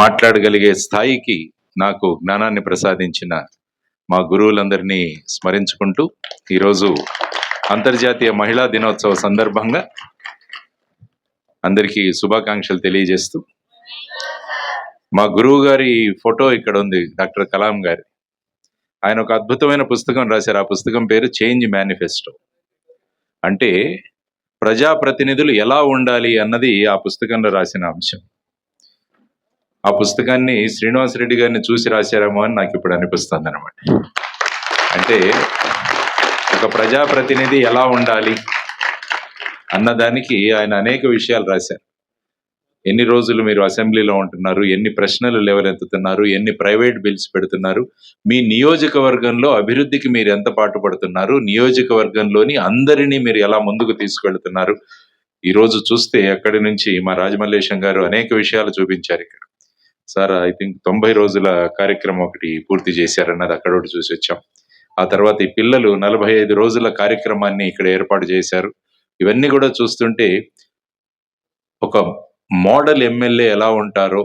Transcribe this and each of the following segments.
మాట్లాడగలిగే స్థాయికి నాకు జ్ఞానాన్ని ప్రసాదించిన మా గురువులందరినీ స్మరించుకుంటూ ఈరోజు అంతర్జాతీయ మహిళా దినోత్సవ సందర్భంగా అందరికీ శుభాకాంక్షలు తెలియజేస్తూ, మా గురువు గారి ఫోటో ఇక్కడ ఉంది, డాక్టర్ కలాం గారి. ఆయన ఒక అద్భుతమైన పుస్తకం రాశారు. ఆ పుస్తకం పేరు చేంజ్ మేనిఫెస్టో. అంటే ప్రజాప్రతినిధులు ఎలా ఉండాలి అన్నది ఆ పుస్తకంలో రాసిన అంశం. ఆ పుస్తకాన్ని శ్రీనివాసరెడ్డి గారిని చూసి రాశారేమో అని నాకు ఇప్పుడు అనిపిస్తుంది అనమాట. అంటే ఒక ప్రజాప్రతినిధి ఎలా ఉండాలి అన్నదానికి ఆయన అనేక విషయాలు రాశారు. ఎన్ని రోజులు మీరు అసెంబ్లీలో ఉంటున్నారు, ఎన్ని ప్రశ్నలు లేవనెత్తుతున్నారు, ఎన్ని ప్రైవేట్ బిల్స్ పెడుతున్నారు, మీ నియోజకవర్గంలో అభివృద్ధికి మీరు ఎంత పాటుపడుతున్నారు, నియోజకవర్గంలోని అందరినీ మీరు ఎలా ముందుకు తీసుకెళ్తున్నారు. ఈరోజు చూస్తే అక్కడి నుంచి మా రాజమల్లేశం గారు అనేక విషయాలు చూపించారు. ఇక్కడ సార్ ఐ థింక్ 90 రోజుల కార్యక్రమం ఒకటి పూర్తి చేశారన్నది అక్కడ ఒకటి చూసి వచ్చాం. ఆ తర్వాత ఈ పిల్లలు 45 రోజుల కార్యక్రమాన్ని ఇక్కడ ఏర్పాటు చేశారు. ఇవన్నీ కూడా చూస్తుంటే ఒక మోడల్ ఎమ్మెల్యే ఎలా ఉంటారో,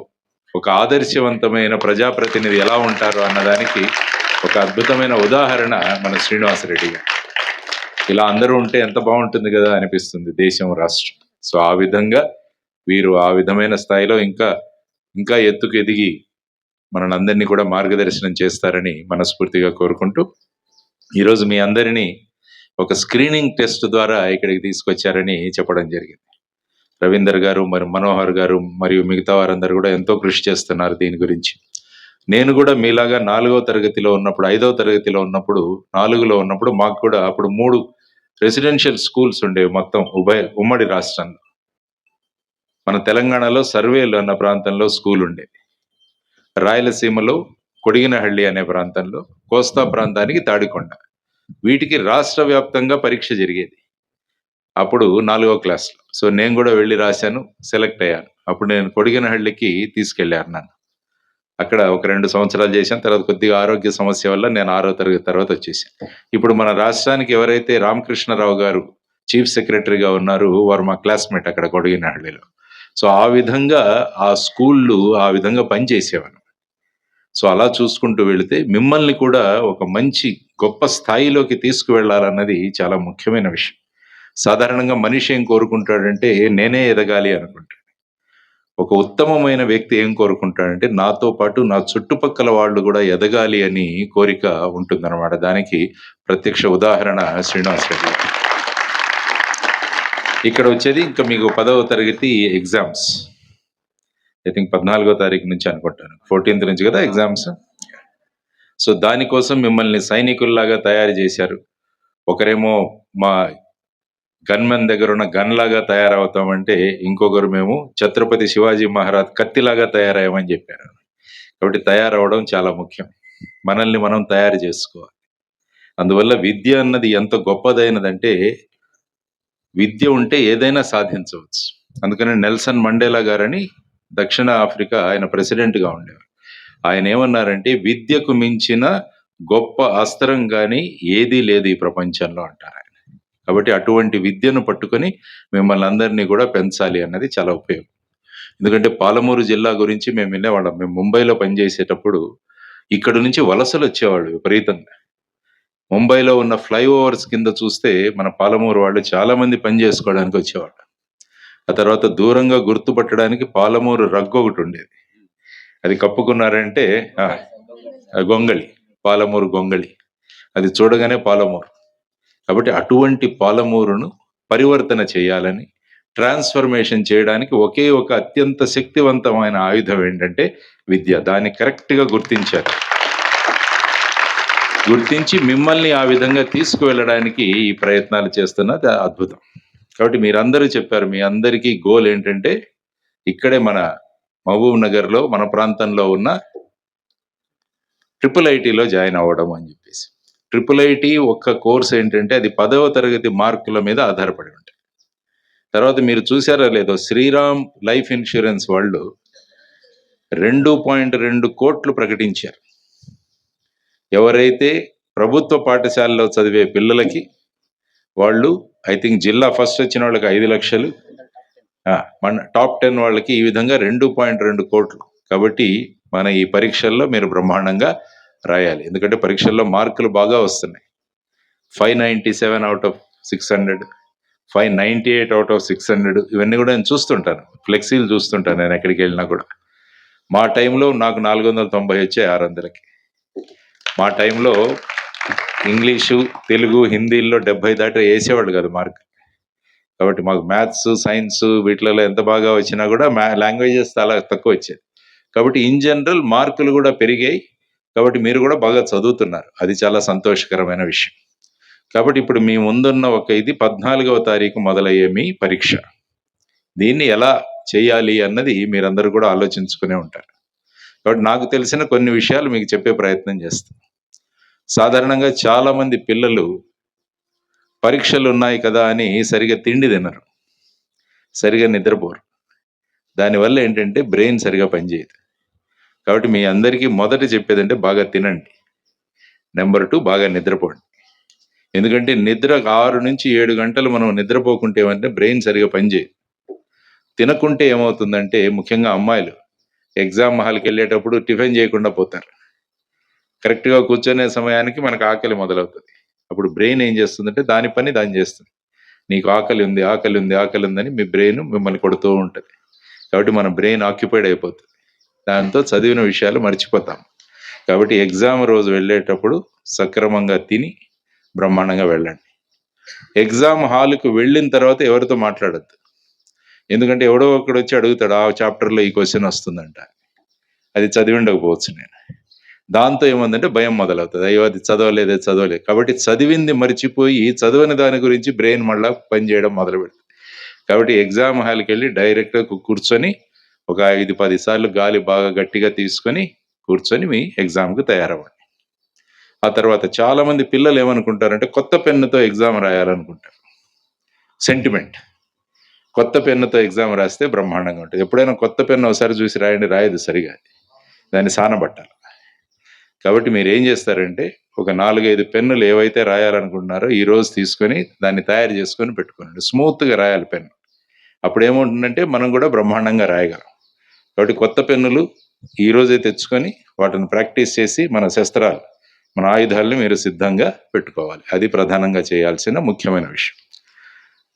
ఒక ఆదర్శవంతమైన ప్రజాప్రతినిధి ఎలా ఉంటారో అన్నదానికి ఒక అద్భుతమైన ఉదాహరణ మన శ్రీనివాసరెడ్డి గారు. ఇలా అందరూ ఉంటే ఎంత బాగుంటుంది కదా అనిపిస్తుంది దేశం, రాష్ట్రం. సో ఆ విధంగా వీరు ఆ విధమైన స్థాయిలో ఇంకా ఎత్తుకు ఎదిగి మనందరినీ కూడా మార్గదర్శనం చేస్తారని మనస్ఫూర్తిగా కోరుకుంటూ, ఈరోజు మీ అందరినీ ఒక స్క్రీనింగ్ టెస్ట్ ద్వారా ఇక్కడికి తీసుకొచ్చారని చెప్పడం జరిగింది. రవీందర్ గారు, మరి మనోహర్ గారు మరియు మిగతా వారందరూ కూడా ఎంతో కృషి చేస్తున్నారు దీని గురించి. నేను కూడా మీలాగా 4వ తరగతిలో ఉన్నప్పుడు, 5వ తరగతిలో ఉన్నప్పుడు, 4లో ఉన్నప్పుడు మాకు కూడా అప్పుడు 3 రెసిడెన్షియల్ స్కూల్స్ ఉండేవి మొత్తం ఉమ్మడి రాష్ట్రంలో. మన తెలంగాణలో సర్వేలు అన్న ప్రాంతంలో స్కూల్ ఉండేది, రాయలసీమలో కొడిగినహళ్ళి అనే ప్రాంతంలో, కోస్తా ప్రాంతానికి తాడికొండ. వీటికి రాష్ట్ర వ్యాప్తంగా పరీక్ష జరిగేది అప్పుడు 4వ క్లాస్లో. సో నేను కూడా వెళ్ళి రాశాను, సెలెక్ట్ అయ్యాను. అప్పుడు నేను కొడిగినహళ్ళికి తీసుకెళ్ళాను. నన్ను అక్కడ ఒక 2 సంవత్సరాలు చేశాను. తర్వాత కొద్దిగా ఆరోగ్య సమస్య వల్ల నేను 6వ తరగతి తర్వాత వచ్చేసాను. ఇప్పుడు మన రాష్ట్రానికి ఎవరైతే రామకృష్ణరావు గారు చీఫ్ సెక్రటరీగా ఉన్నారు, వారు మా క్లాస్మేట్ అక్కడ కొడిగినహళ్ళిలో. సో ఆ విధంగా ఆ స్కూళ్ళు ఆ విధంగా పనిచేసేవాను. సో అలా చూసుకుంటూ వెళితే మిమ్మల్ని కూడా ఒక మంచి గొప్ప స్థాయిలోకి తీసుకువెళ్ళాలన్నది చాలా ముఖ్యమైన విషయం. సాధారణంగా మనిషి ఏం కోరుకుంటాడంటే నేనే ఎదగాలి అనుకుంటాడు. ఒక ఉత్తమమైన వ్యక్తి ఏం కోరుకుంటాడంటే నాతో పాటు నా చుట్టుపక్కల వాళ్ళు కూడా ఎదగాలి అని కోరిక ఉంటుందన్నమాట. దానికి ప్రత్యక్ష ఉదాహరణ శ్రీనివాసరెడ్డి. ఇక్కడ వచ్చేది ఇంకా మీకు 10వ తరగతి ఎగ్జామ్స్. ఐ థింక్ 14వ తారీఖు నుంచి అనుకుంటాను, 14th నుంచి కదా ఎగ్జామ్స్. సో దానికోసం మిమ్మల్ని సైనికుల్లాగా తయారు చేశారు. ఒకరేమో మా గన్మెన్ దగ్గర ఉన్న గన్ లాగా తయారవుతామంటే, ఇంకొకరు మేము ఛత్రపతి శివాజీ మహారాజ్ కత్తిలాగా తయారయ్యామని చెప్పారు. కాబట్టి తయారవడం చాలా ముఖ్యం, మనల్ని మనం తయారు చేసుకోవాలి. అందువల్ల విద్య అన్నది ఎంత గొప్పదైనదంటే, విద్య ఉంటే ఏదైనా సాధించవచ్చు. అందుకని నెల్సన్ మండేలా గారని దక్షిణ ఆఫ్రికా ఆయన ప్రెసిడెంట్గా ఉండేవారు. ఆయన ఏమన్నారంటే విద్యకు మించిన గొప్ప అస్త్రం కానీ ఏదీ లేదు ఈ ప్రపంచంలో అంటారు ఆయన. కాబట్టి అటువంటి విద్యను పట్టుకొని మిమ్మల్ని అందరినీ కూడా పెంచాలి అన్నది చాలా ఉపయోగం. ఎందుకంటే పాలమూరు జిల్లా గురించి మేము వినేవాళ్ళం. మేము ముంబైలో పనిచేసేటప్పుడు ఇక్కడ నుంచి వలసలు వచ్చేవాళ్ళు విపరీతంగా. ముంబైలో ఉన్న ఫ్లైఓవర్స్ కింద చూస్తే మన పాలమూరు వాళ్ళు చాలా మంది పని చేసుకోవడానికి వచ్చేవాళ్ళు. ఆ తర్వాత దూరంగా గుర్తుపట్టడానికి పాలమూరు రగ్గు ఒకటి ఉండేది, అది కప్పుకున్నారంటే గొంగళి, పాలమూరు గొంగళి, అది చూడగానే పాలమూరు. కాబట్టి అటువంటి పాలమూరును పరివర్తన చేయాలని, ట్రాన్స్ఫర్మేషన్ చేయడానికి ఒకే ఒక అత్యంత శక్తివంతమైన ఆయుధం ఏంటంటే విద్య. దాన్ని కరెక్ట్గా గుర్తించారు. గుర్తించి మిమ్మల్ని ఆ విధంగా తీసుకువెళ్ళడానికి ఈ ప్రయత్నాలు చేస్తున్నది అద్భుతం. కాబట్టి మీరందరూ చెప్పారు, మీ అందరికీ గోల్ ఏంటంటే ఇక్కడే మన మహబూబ్ నగర్లో మన ప్రాంతంలో ఉన్న IIITలో జాయిన్ అవ్వడం అని చెప్పేసి. IIIT ఒక్క కోర్స్ ఏంటంటే అది 10వ తరగతి మార్కుల మీద ఆధారపడి ఉంటాయి. తర్వాత మీరు చూసారా లేదో, శ్రీరామ్ లైఫ్ ఇన్సూరెన్స్ వాళ్ళు 2.2 కోట్లు ప్రకటించారు. ఎవరైతే ప్రభుత్వ పాఠశాలలో చదివే పిల్లలకి వాళ్ళు, ఐ థింక్ జిల్లా ఫస్ట్ వచ్చిన వాళ్ళకి 5 లక్షలు, మన టాప్ 10 వాళ్ళకి ఈ విధంగా 2.2 కోట్లు. కాబట్టి మన ఈ పరీక్షల్లో మీరు బ్రహ్మాండంగా రాయాలి. ఎందుకంటే పరీక్షల్లో మార్కులు బాగా వస్తున్నాయి. 597 అవుట్ ఆఫ్ 600, 598 అవుట్ ఆఫ్ 600, ఇవన్నీ కూడా నేను చూస్తుంటాను, ఫ్లెక్సీలు చూస్తుంటాను నేను ఎక్కడికి వెళ్ళినా కూడా. మా టైంలో నాకు 490 వచ్చాయి 600కి. మా టైంలో ఇంగ్లీషు, తెలుగు, హిందీల్లో 70 దాటి వేసేవాళ్ళు కాదు మార్క్. కాబట్టి మాకు మ్యాథ్స్, సైన్స్ వీటిలలో ఎంత బాగా వచ్చినా కూడా లాంగ్వేజెస్ చాలా తక్కువ వచ్చేది. కాబట్టి ఇన్ జనరల్ మార్కులు కూడా పెరిగాయి. కాబట్టి మీరు కూడా బాగా చదువుతున్నారు, అది చాలా సంతోషకరమైన విషయం. కాబట్టి ఇప్పుడు మీ ముందున్న ఇది 14వ తారీఖు మొదలయ్యే మీ పరీక్ష. దీన్ని ఎలా చేయాలి అన్నది మీరందరూ కూడా ఆలోచించుకునే ఉంటారు. కాబట్టి నాకు తెలిసిన కొన్ని విషయాలు మీకు చెప్పే ప్రయత్నం చేస్తాను. సాధారణంగా చాలా మంది పిల్లలు పరీక్షలు ఉన్నాయి కదా అని సరిగా తిండి తినరు, సరిగా నిద్రపోరు. దానివల్ల ఏంటంటే బ్రెయిన్ సరిగా పనిచేయదు. కాబట్టి మీ అందరికీ మొదట చెప్పేదంటే బాగా తినండి. నెంబర్ 2, బాగా నిద్రపోండి. ఎందుకంటే నిద్ర 6 నుంచి 7 గంటలు మనం నిద్రపోకుంటే ఏమంటే బ్రెయిన్ సరిగా పనిచేయదు. తినకుంటే ఏమవుతుందంటే, ముఖ్యంగా అమ్మాయిలు ఎగ్జామ్ హాల్కి వెళ్ళేటప్పుడు టిఫిన్ చేయకుండా పోతారు. కరెక్ట్గా కూర్చొనే సమయానికి మనకు ఆకలి మొదలవుతుంది. అప్పుడు బ్రెయిన్ ఏం చేస్తుందంటే దాని పని దాన్ని చేస్తుంది. నీకు ఆకలి ఉంది, ఆకలి ఉంది, ఆకలి ఉందని మీ బ్రెయిన్ మిమ్మల్ని కొడుతూ ఉంటుంది. కాబట్టి మన బ్రెయిన్ ఆక్యుపైడ్ అయిపోతుంది. దాంతో చదివిన విషయాలు మర్చిపోతాం. కాబట్టి ఎగ్జామ్ రోజు వెళ్ళేటప్పుడు సక్రమంగా తిని బ్రహ్మాండంగా వెళ్ళండి. ఎగ్జామ్ హాల్కు వెళ్ళిన తర్వాత ఎవరితో మాట్లాడద్దు. ఎందుకంటే ఎవడో ఒకడు వచ్చి అడుగుతాడు, ఆ చాప్టర్లో ఈ క్వశ్చన్ వస్తుందంట. అది చదివి ఉండకపోవచ్చు నేను. దాంతో ఏముందంటే భయం మొదలవుతుంది, అయ్యో అది చదవలేదు. కాబట్టి చదివింది మర్చిపోయి చదవని దాని గురించి బ్రెయిన్ మళ్ళీ పనిచేయడం మొదలు పెడుతుంది. కాబట్టి ఎగ్జామ్ హాల్కి వెళ్ళి డైరెక్ట్గా కూర్చొని ఒక 5-10 సార్లు గాలి బాగా గట్టిగా తీసుకొని కూర్చొని మీ ఎగ్జామ్కి తయారవ్వండి. ఆ తర్వాత చాలా మంది పిల్లలు ఏమనుకుంటారంటే కొత్త పెన్నుతో ఎగ్జామ్ రాయాలనుకుంటారు. సెంటిమెంట్. కొత్త పెన్నుతో ఎగ్జామ్ రాస్తే బ్రహ్మాండంగా ఉంటుంది. ఎప్పుడైనా కొత్త పెన్ను ఒకసారి చూసి రాయండి, రాయదు సరిగా, దాన్ని సానబట్టాలి. కాబట్టి మీరు ఏం చేస్తారంటే ఒక 4-5 పెన్నులు ఏవైతే రాయాలనుకుంటున్నారో ఈ రోజు తీసుకొని దాన్ని తయారు చేసుకొని పెట్టుకోండి. స్మూత్గా రాయాలి పెన్ను. అప్పుడు ఏముంటుందంటే మనం కూడా బ్రహ్మాండంగా రాయగలం. కాబట్టి కొత్త పెన్నులు ఈ రోజే తెచ్చుకొని వాటిని ప్రాక్టీస్ చేసి మన శస్త్రాలు, మన ఆయుధాలను మీరు సిద్ధంగా పెట్టుకోవాలి. అది ప్రధానంగా చేయాల్సిన ముఖ్యమైన విషయం.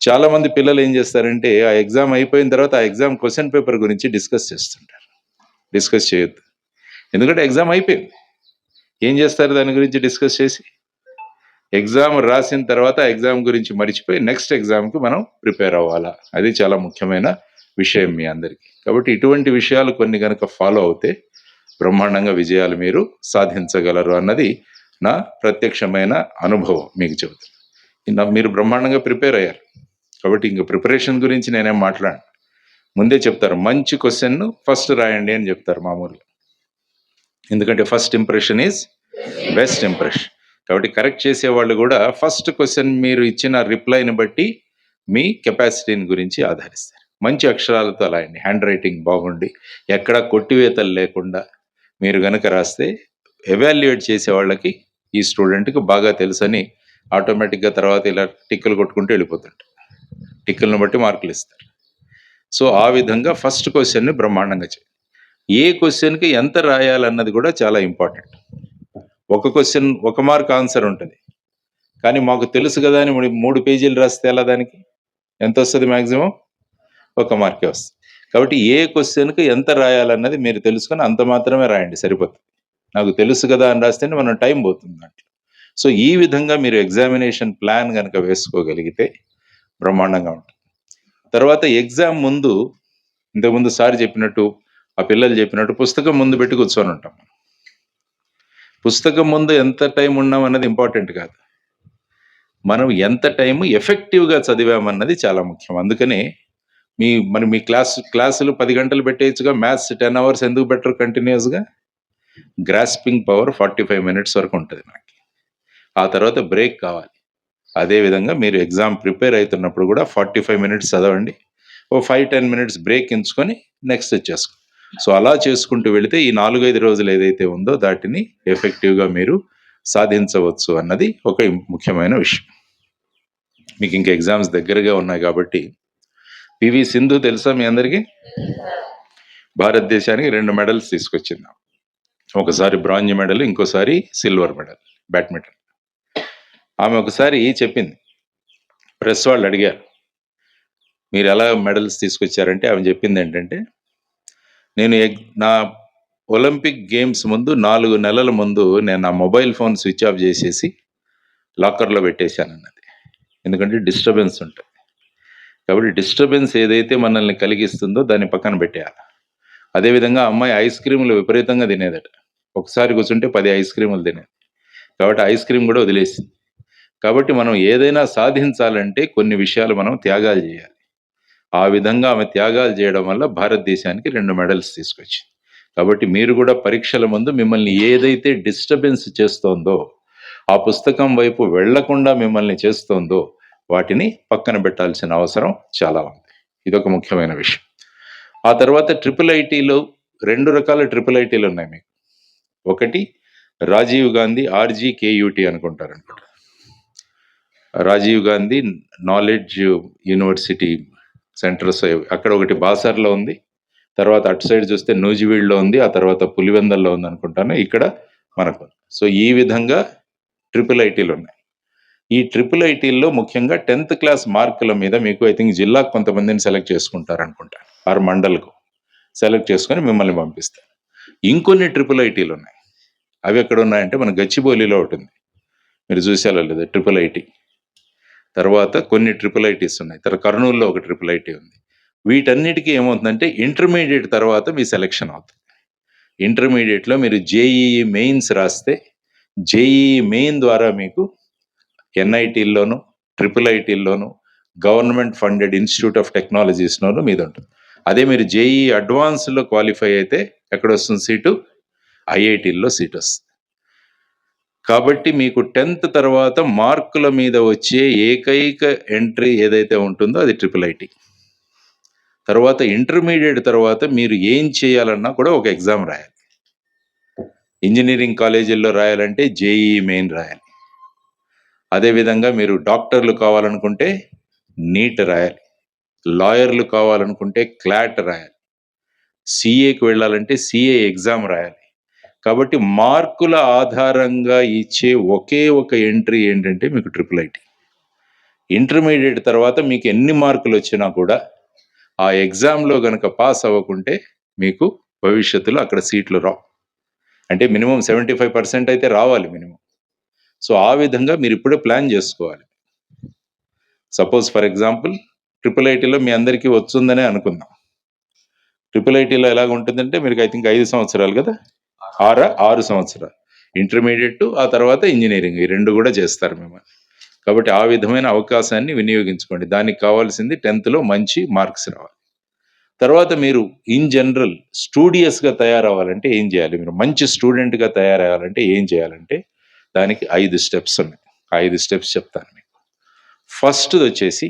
చాలా మంది పిల్లలు ఏం చేస్తారంటే ఆ ఎగ్జామ్ అయిపోయిన తర్వాత ఆ ఎగ్జామ్ క్వశ్చన్ పేపర్ గురించి డిస్కస్ చేస్తుంటారు. డిస్కస్ చేయొద్దు. ఎందుకంటే ఎగ్జామ్ అయిపోయింది. ఏం చేస్తారు దాని గురించి డిస్కస్ చేసి? ఎగ్జామ్ రాసిన తర్వాత ఆ ఎగ్జామ్ గురించి మర్చిపోయి నెక్స్ట్ ఎగ్జామ్కి మనం ప్రిపేర్ అవ్వాలా. అది చాలా ముఖ్యమైన విషయం మీ అందరికీ. కాబట్టి ఇటువంటి విషయాలు కొన్ని కనుక ఫాలో అవుతే బ్రహ్మాండంగా విజయాలు మీరు సాధించగలరు అన్నది నా ప్రత్యక్షమైన అనుభవం మీకు చెబుతాను. మీరు బ్రహ్మాండంగా ప్రిపేర్ అయ్యారు కాబట్టి ఇంక ప్రిపరేషన్ గురించి నేనేం మాట్లాడను. ముందే చెప్తారు, మంచి క్వశ్చన్ ఫస్ట్ రాయండి అని చెప్తారు మామూలుగా. ఎందుకంటే first impression is best impression. కాబట్టి కరెక్ట్ చేసేవాళ్ళు కూడా ఫస్ట్ క్వశ్చన్ మీరు ఇచ్చిన రిప్లైని బట్టి మీ కెపాసిటీని గురించి ఆధారిస్తారు. మంచి అక్షరాలతో రాయండి, హ్యాండ్ రైటింగ్ బాగుండి ఎక్కడ కొట్టివేతలు లేకుండా మీరు గనక రాస్తే ఎవాల్యుయేట్ చేసే వాళ్ళకి ఈ స్టూడెంట్కి బాగా తెలుసని ఆటోమేటిక్గా తర్వాత ఇలా టిక్కులు కొట్టుకుంటూ వెళ్ళిపోతుంటారు. టిక్కులను బట్టి మార్కులు ఇస్తారు. సో ఆ విధంగా ఫస్ట్ క్వశ్చన్ని బ్రహ్మాండంగా చేయండి. ఏ క్వశ్చన్కి ఎంత రాయాలన్నది కూడా చాలా ఇంపార్టెంట్. ఒక క్వశ్చన్ 1 మార్క్ ఆన్సర్ ఉంటుంది, కానీ మాకు తెలుసు కదా అని 3 పేజీలు రాస్తే ఎలా, దానికి ఎంత వస్తుంది? మ్యాక్సిమం 1 మార్కే వస్తుంది. కాబట్టి ఏ క్వశ్చన్కి ఎంత రాయాలన్నది మీరు తెలుసుకొని అంత మాత్రమే రాయండి, సరిపోతుంది. నాకు తెలుసు కదా అని రాస్తే మనం టైం పోతుంది దాంట్లో. సో ఈ విధంగా మీరు ఎగ్జామినేషన్ ప్లాన్ కనుక వేసుకోగలిగితే బ్రహ్మాండంగా ఉంటుంది. తర్వాత ఎగ్జామ్ ముందు, ఇంతకుముందు సార్ చెప్పినట్టు, ఆ పిల్లలు చెప్పినట్టు పుస్తకం ముందు పెట్టి కూర్చొని ఉంటాం. పుస్తకం ముందు ఎంత టైం ఉన్నాం అన్నది ఇంపార్టెంట్ కాదు, మనం ఎంత టైం ఎఫెక్టివ్గా చదివామన్నది చాలా ముఖ్యం. అందుకనే మీ క్లాసులు 10 గంటలు పెట్టేయచ్చుగా, మ్యాథ్స్ 10 అవర్స్ ఎందుకు పెట్టరు కంటిన్యూస్గా? గ్రాస్పింగ్ పవర్ 45 మినిట్స్ వరకు ఉంటుంది మనకి. ఆ తర్వాత బ్రేక్ కావాలి. అదేవిధంగా మీరు ఎగ్జామ్ ప్రిపేర్ అవుతున్నప్పుడు కూడా 45 మినిట్స్ చదవండి, ఓ 5-10 మినిట్స్ బ్రేక్ ఎంచుకొని నెక్స్ట్ వచ్చేసుకోండి. సో అలా చేసుకుంటూ వెళితే ఈ 4-5 రోజులు ఏదైతే ఉందో దాటిని ఎఫెక్టివ్గా మీరు సాధించవచ్చు అన్నది ఒక ముఖ్యమైన విషయం. మీకు ఇంకా ఎగ్జామ్స్ దగ్గరగా ఉన్నాయి కాబట్టి, పివి సింధు తెలుసా మీ అందరికీ? భారతదేశానికి 2 మెడల్స్ తీసుకొచ్చింది. ఒకసారి బ్రాంజ్ మెడల్, ఇంకోసారి సిల్వర్ మెడల్ బ్యాడ్మింటన్. ఆమె ఒకసారి చెప్పింది, ప్రెస్ వాళ్ళు అడిగారు, మీరు ఎలా మెడల్స్ తీసుకొచ్చారంటే ఆమె చెప్పింది ఏంటంటే, నేను నా ఒలింపిక్ గేమ్స్ ముందు 4 నెలల ముందు నేను నా మొబైల్ ఫోన్ స్విచ్ ఆఫ్ చేసేసి లాకర్లో పెట్టేశాను అన్నది. ఎందుకంటే డిస్టర్బెన్స్ ఉంటుంది. కాబట్టి డిస్టర్బెన్స్ ఏదైతే మనల్ని కలిగిస్తుందో దాన్ని పక్కన పెట్టేయాలి. అదేవిధంగా అమ్మాయి ఐస్ క్రీములు విపరీతంగా తినేదట. ఒకసారి కూర్చుంటే 10 ఐస్ క్రీములు తినేది. కాబట్టి ఐస్ క్రీమ్ కూడా వదిలేసింది. కాబట్టి మనం ఏదైనా సాధించాలంటే కొన్ని విషయాలు మనం త్యాగాలు చేయాలి. ఆ విధంగా ఆమె త్యాగాలు చేయడం వల్ల భారతదేశానికి 2 మెడల్స్ తీసుకొచ్చింది. కాబట్టి మీరు కూడా పరీక్షల ముందు మిమ్మల్ని ఏదైతే డిస్టర్బెన్స్ చేస్తోందో, ఆ పుస్తకం వైపు వెళ్లకుండా మిమ్మల్ని చేస్తోందో వాటిని పక్కన పెట్టాల్సిన అవసరం చాలా ఉంది. ఇదొక ముఖ్యమైన విషయం. ఆ తర్వాత ట్రిపుల్ ఐటీలో 2 రకాల ట్రిపుల్ ఐటీలు ఉన్నాయి మీకు. ఒకటి రాజీవ్ గాంధీ RGKUT అనుకుంటారు. Rajiv Gandhi knowledge university centres, అక్కడ ఒకటి బాసర్లో ఉంది, తర్వాత అటు సైడ్ చూస్తే నూజివీడ్లో ఉంది, ఆ తర్వాత పులివెందల్లో ఉంది అనుకుంటాను, ఇక్కడ మనకు. సో ఈ విధంగా ట్రిపుల్ ఐటీలు ఉన్నాయి. ఈ ట్రిపుల్ ఐటీల్లో ముఖ్యంగా 10th క్లాస్ మార్కుల మీద మీకు ఐ థింక్ జిల్లాకు కొంతమందిని సెలెక్ట్ చేసుకుంటారు అనుకుంటాను, ఆరు మండల్కు సెలెక్ట్ చేసుకొని మిమ్మల్ని పంపిస్తారు. ఇంకొన్ని ట్రిపుల్ ఐటీలు ఉన్నాయి. అవి ఎక్కడ ఉన్నాయంటే మన గచ్చిబౌలిలో ఒకటి ఉంది, మీరు చూసారో లేదా ట్రిపుల్ ఐటీ. తర్వాత కొన్ని ట్రిపుల్ ఐటీస్ ఉన్నాయి. తర్వాత కర్నూలులో ఒక ట్రిపుల్ ఐటీ ఉంది. వీటన్నిటికీ ఏమవుతుందంటే ఇంటర్మీడియట్ తర్వాత మీ సెలెక్షన్ అవుతుంది. ఇంటర్మీడియట్లో మీరు జేఈఈ మెయిన్స్ రాస్తే జేఈఈ మెయిన్ ద్వారా మీకు ఎన్ఐటీల్లోను, ట్రిపుల్ ఐటీల్లోను, గవర్నమెంట్ ఫండెడ్ ఇన్స్టిట్యూట్ ఆఫ్ టెక్నాలజీస్లోను మీద ఉంటుంది. అదే మీరు జేఈఈ అడ్వాన్స్లో క్వాలిఫై అయితే ఎక్కడ వస్తుంది సీటు? ఐఐటీల్లో సీట్ వస్తుంది. కాబట్టి మీకు 10th తర్వాత మార్కుల మీద వచ్చే ఏకైక ఎంట్రీ ఏదైతే ఉంటుందో అది ట్రిపుల్ ఐటీ. తర్వాత ఇంటర్మీడియట్ తర్వాత మీరు ఏం చేయాలన్నా కూడా ఒక ఎగ్జామ్ రాయాలి. ఇంజనీరింగ్ కాలేజీల్లో రాయాలంటే జేఈఈ మెయిన్ రాయాలి. అదేవిధంగా మీరు డాక్టర్లు కావాలనుకుంటే నీట్ రాయాలి, లాయర్లు కావాలనుకుంటే క్లాట్ రాయాలి, సిఏకి వెళ్ళాలంటే సిఏ ఎగ్జామ్ రాయాలి. కాబట్టి మార్కుల ఆధారంగా ఇచ్చే ఒకే ఒక ఎంట్రీ ఏంటంటే మీకు ట్రిపుల్ ఐటీ. ఇంటర్మీడియట్ తర్వాత మీకు ఎన్ని మార్కులు వచ్చినా కూడా ఆ ఎగ్జామ్లో కనుక పాస్ అవ్వకుంటే మీకు భవిష్యత్తులో అక్కడ సీట్లు రావు. అంటే మినిమం 75% అయితే రావాలి మినిమం. సో ఆ విధంగా మీరు ఇప్పుడే ప్లాన్ చేసుకోవాలి. సపోజ్ ఫర్ ఎగ్జాంపుల్ ట్రిపుల్ ఐటీలో మీ అందరికీ వస్తుందనే అనుకుందాం. ట్రిపుల్ ఐటీలో ఎలాగ ఉంటుందంటే మీరు ఐ థింక్ 5 సంవత్సరాలు కదా, 6 సంవత్సరాలు ఇంటర్మీడియట్, ఆ తర్వాత ఇంజనీరింగ్, ఈ 2 కూడా చేస్తారు మిమ్మల్ని. కాబట్టి ఆ విధమైన అవకాశాన్ని వినియోగించుకోండి. దానికి కావాల్సింది 10thలో మంచి మార్క్స్ రావాలి. తర్వాత మీరు ఇన్ జనరల్ స్టూడియస్గా తయారవ్వాలంటే ఏం చేయాలి? మీరు మంచి స్టూడెంట్గా తయారవ్వాలంటే ఏం చేయాలంటే దానికి 5 స్టెప్స్ ఉన్నాయి. 5 స్టెప్స్ చెప్తాను మీకు. ఫస్ట్ వచ్చేసి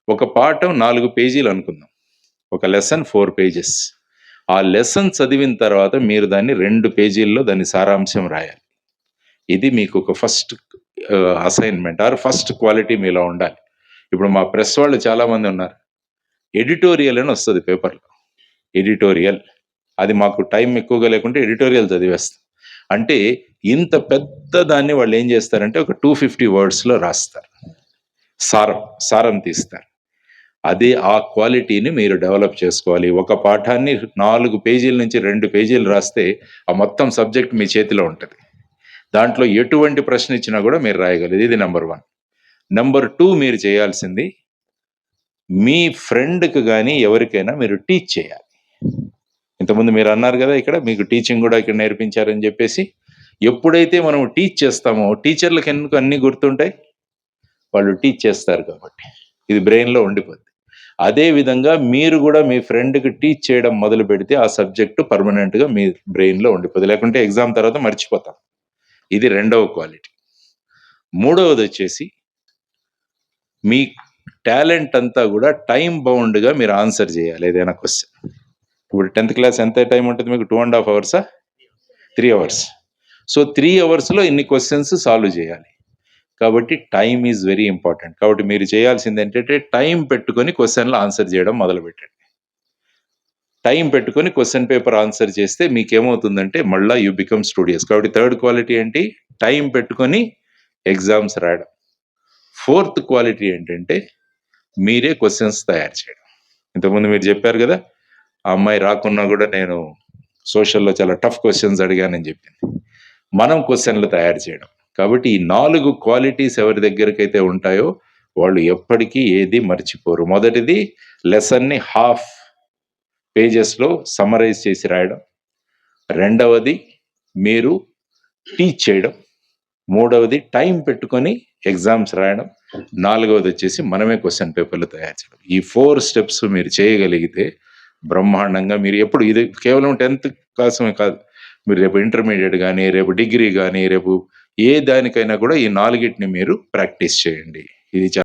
ఒక పాఠం 4 పేజీలు అనుకుందాం, ఒక లెసన్ 4 పేజెస్. ఆ లెసన్ చదివిన తర్వాత మీరు దాన్ని 2 పేజీల్లో దాని సారాంశం రాయాలి. ఇది మీకు ఒక first assignment or first quality మీలో ఉండాలి. ఇప్పుడు మా ప్రెస్ వాళ్ళు చాలామంది ఉన్నారు, ఎడిటోరియల్ అని వస్తుంది పేపర్లో, ఎడిటోరియల్, అది మాకు టైం ఎక్కువగా లేకుంటే ఎడిటోరియల్ చదివేస్తాం. అంటే ఇంత పెద్ద దాన్ని వాళ్ళు ఏం చేస్తారంటే ఒక 250 wordsలో రాస్తారు, సారం తీస్తారు. అదే ఆ క్వాలిటీని మీరు డెవలప్ చేసుకోవాలి. ఒక పాఠాన్ని 4 పేజీల నుంచి 2 పేజీలు రాస్తే ఆ మొత్తం సబ్జెక్ట్ మీ చేతిలో ఉంటుంది. దాంట్లో ఎటువంటి ప్రశ్న ఇచ్చినా కూడా మీరు రాయగలరు. ఇది నెంబర్ 1. నెంబర్ 2 మీరు చేయాల్సింది మీ ఫ్రెండ్కి కానీ ఎవరికైనా మీరు టీచ్ చేయాలి. ఇంతకుముందు మీరు అన్నారు కదా ఇక్కడ మీకు టీచింగ్ కూడా ఇక్కడ నేర్పించారని చెప్పేసి. ఎప్పుడైతే మనం టీచ్ చేస్తామో టీచర్లకు ఎందుకు అన్నీ గుర్తుంటాయి? వాళ్ళు టీచ్ చేస్తారు కాబట్టి ఇది బ్రెయిన్లో ఉండిపోద్ది. అదేవిధంగా మీరు కూడా మీ ఫ్రెండ్కి టీచ్ చేయడం మొదలు పెడితే ఆ సబ్జెక్టు పర్మనెంట్గా మీ బ్రెయిన్లో ఉండిపోద్ది, లేకుంటే ఎగ్జామ్ తర్వాత మర్చిపోతాం. ఇది 2వ క్వాలిటీ. 3వది వచ్చేసి మీ టాలెంట్ అంతా కూడా టైం బౌండ్గా మీరు ఆన్సర్ చేయాలి ఏదైనా క్వశ్చన్. ఇప్పుడు 10th క్లాస్ ఎంత టైం ఉంటుంది మీకు? 2.5 hours, 3 hours. సో 3 hours ఇన్ని క్వశ్చన్స్ సాల్వ్ చేయాలి. కాబట్టి టైం ఈజ్ వెరీ ఇంపార్టెంట్. కాబట్టి మీరు చేయాల్సింది ఏంటంటే టైం పెట్టుకొని క్వశ్చన్లు ఆన్సర్ చేయడం మొదలు పెట్టండి. టైం పెట్టుకొని క్వశ్చన్ పేపర్ ఆన్సర్ చేస్తే మీకేమవుతుందంటే మళ్ళీ యూ బికమ్ స్టూడియస్. కాబట్టి థర్డ్ క్వాలిటీ ఏంటి? టైం పెట్టుకొని ఎగ్జామ్స్ రాయడం. ఫోర్త్ క్వాలిటీ ఏంటంటే మీరే క్వశ్చన్స్ తయారు చేయడం. ఇంతకుముందు మీరు చెప్పారు కదా, ఆ అమ్మాయి రాకున్నా కూడా నేను సోషల్లో చాలా టఫ్ క్వశ్చన్స్ అడిగానని చెప్పింది. మనం క్వశ్చన్లు తయారు చేయడం. కాబట్టి ఈ 4 క్వాలిటీస్ ఎవరి దగ్గరకైతే ఉంటాయో వాళ్ళు ఎప్పటికీ ఏది మర్చిపోరు. మొదటిది లెసన్ని హాఫ్ పేజెస్లో సమ్మరైజ్ చేసి రాయడం. రెండవది మీరు టీచ్ చేయడం. మూడవది టైం పెట్టుకొని ఎగ్జామ్స్ రాయడం. నాలుగవది వచ్చేసి మనమే క్వశ్చన్ పేపర్లు తయారు చేయడం. ఈ 4 స్టెప్స్ మీరు చేయగలిగితే బ్రహ్మాండంగా మీరు ఎప్పుడు ఇది కేవలం 10th కోసమే కాదు, మీరు రేపు ఇంటర్మీడియట్ కానీ, రేపు డిగ్రీ కానీ, రేపు ఏ దానికైనా కూడా ఈ 4ని మీరు ప్రాక్టీస్ చేయండి. ఇది